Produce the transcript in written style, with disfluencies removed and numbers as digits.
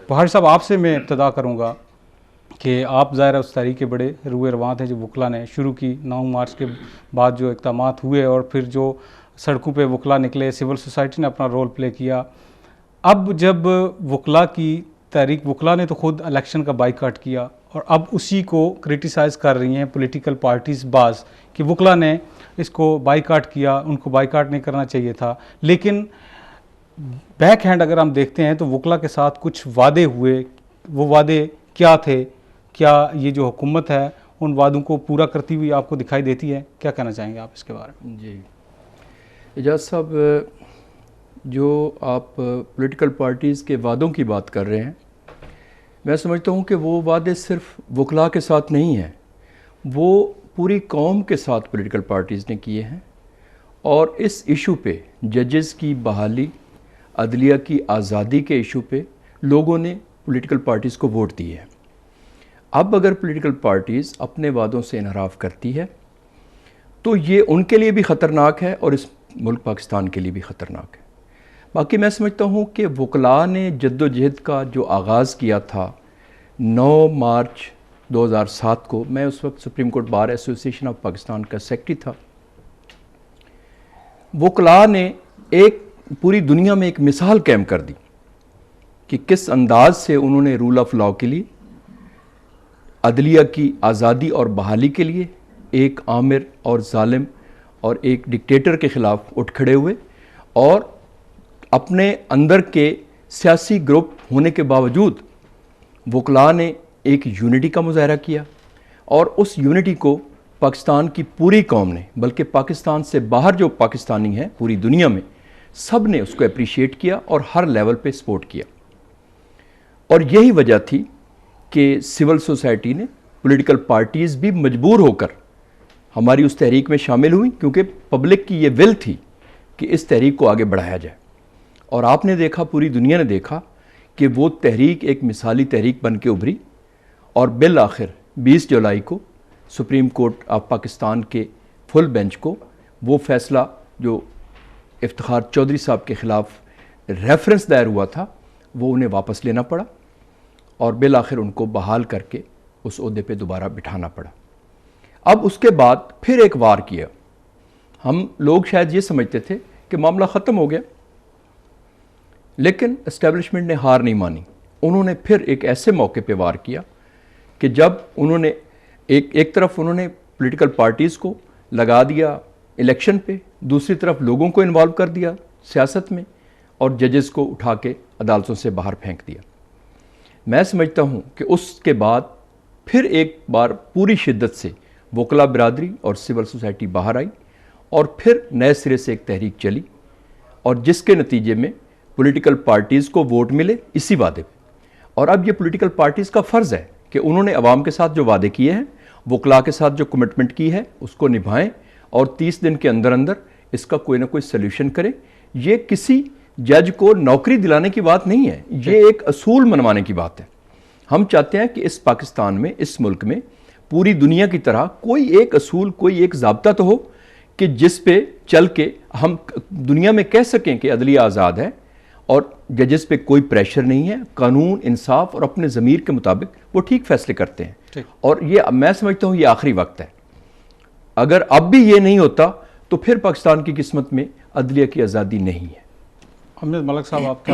بہار صاحب آپ سے میں ابتدا کروں گا کہ آپ ظاہر ہے اس تحریک کے بڑے روئے رواں تھے جو وکلا نے شروع کی 9 مارچ کے بعد جو اقدامات ہوئے اور پھر جو سڑکوں پہ وکلا نکلے، سول سوسائٹی نے اپنا رول پلے کیا. اب جب وکلا کی تحریک، وکلا نے تو خود الیکشن کا بائیکاٹ کیا اور اب اسی کو کرٹیسائز کر رہی ہیں پولیٹیکل پارٹیز بعض کہ وکلا نے اس کو بائیکاٹ کیا، ان کو بائیکاٹ نہیں کرنا چاہیے تھا. لیکن بیک ہینڈ اگر ہم دیکھتے ہیں تو وکلا کے ساتھ کچھ وعدے ہوئے، وہ وعدے کیا تھے؟ کیا یہ جو حکومت ہے ان وعدوں کو پورا کرتی ہوئی آپ کو دکھائی دیتی ہے؟ کیا کہنا چاہیں گے آپ اس کے بارے میں؟ جی اعجاز صاحب، جو آپ پولیٹیکل پارٹیز کے وعدوں کی بات کر رہے ہیں، میں سمجھتا ہوں کہ وہ وعدے صرف وکلا کے ساتھ نہیں ہیں، وہ پوری قوم کے ساتھ پولیٹیکل پارٹیز نے کیے ہیں. اور اس ایشو پہ، ججز کی بحالی، عدلیہ کی آزادی کے ایشو پہ لوگوں نے پولیٹیکل پارٹیز کو ووٹ دیے ہیں. اب اگر پولیٹیکل پارٹیز اپنے وعدوں سے انحراف کرتی ہے تو یہ ان کے لیے بھی خطرناک ہے اور اس ملک پاکستان کے لیے بھی خطرناک ہے. باقی میں سمجھتا ہوں کہ وکلاء نے جد و جہد کا جو آغاز کیا تھا 9 مارچ 2007 کو، میں اس وقت سپریم کورٹ بار ایسوسی ایشن آف پاکستان کا سیکرٹری تھا. وکلاء نے ایک پوری دنیا میں ایک مثال قائم کر دی کہ کس انداز سے انہوں نے رول آف لاء کے لیے، عدلیہ کی آزادی اور بحالی کے لیے ایک آمر اور ظالم اور ایک ڈکٹیٹر کے خلاف اٹھ کھڑے ہوئے، اور اپنے اندر کے سیاسی گروپ ہونے کے باوجود وکلاء نے ایک یونٹی کا مظاہرہ کیا. اور اس یونٹی کو پاکستان کی پوری قوم نے، بلکہ پاکستان سے باہر جو پاکستانی ہیں پوری دنیا میں، سب نے اس کو اپریشیٹ کیا اور ہر لیول پہ سپورٹ کیا. اور یہی وجہ تھی کہ سول سوسائٹی نے، پولیٹیکل پارٹیز بھی مجبور ہو کر ہماری اس تحریک میں شامل ہوئی، کیونکہ پبلک کی یہ ول تھی کہ اس تحریک کو آگے بڑھایا جائے. اور آپ نے دیکھا، پوری دنیا نے دیکھا کہ وہ تحریک ایک مثالی تحریک بن کے ابھری، اور بالآخر 20 جولائی کو سپریم کورٹ آف پاکستان کے فل بینچ کو وہ فیصلہ جو افتخار چودھری صاحب کے خلاف ریفرنس دائر ہوا تھا وہ انہیں واپس لینا پڑا، اور بالآخر ان کو بحال کر کے اس عہدے پہ دوبارہ بٹھانا پڑا. اب اس کے بعد پھر ایک وار کیا. ہم لوگ شاید یہ سمجھتے تھے کہ معاملہ ختم ہو گیا، لیکن اسٹیبلشمنٹ نے ہار نہیں مانی. انہوں نے پھر ایک ایسے موقع پہ وار کیا کہ جب انہوں نے ایک طرف انہوں نے پولیٹیکل پارٹیز کو لگا دیا الیکشن پہ، دوسری طرف لوگوں کو انوالو کر دیا سیاست میں، اور ججز کو اٹھا کے عدالتوں سے باہر پھینک دیا. میں سمجھتا ہوں کہ اس کے بعد پھر ایک بار پوری شدت سے وکلا برادری اور سول سوسائٹی باہر آئی، اور پھر نئے سرے سے ایک تحریک چلی، اور جس کے نتیجے میں پولیٹیکل پارٹیز کو ووٹ ملے اسی وعدے پہ. اور اب یہ پولیٹیکل پارٹیز کا فرض ہے کہ انہوں نے عوام کے ساتھ جو وعدے کیے ہیں، وکلاء کے ساتھ جو کمٹمنٹ کی ہے، اس کو نبھائیں، اور 30 دن کے اندر اندر اس کا کوئی نہ کوئی سلیوشن کریں. یہ کسی جج کو نوکری دلانے کی بات نہیں ہے، یہ ایک اصول منوانے کی بات ہے. ہم چاہتے ہیں کہ اس پاکستان میں، اس ملک میں، پوری دنیا کی طرح کوئی ایک اصول، کوئی ایک ضابطہ تو ہو کہ جس پہ چل کے ہم دنیا میں کہہ سکیں کہ عدلیہ آزاد ہے اور ججز پہ کوئی پریشر نہیں ہے، قانون، انصاف اور اپنے ضمیر کے مطابق وہ ٹھیک فیصلے کرتے ہیں. اور یہ میں سمجھتا ہوں یہ آخری وقت ہے. اگر اب بھی یہ نہیں ہوتا تو پھر پاکستان کی قسمت میں عدلیہ کی آزادی نہیں ہے. حمید ملک صاحب، آپ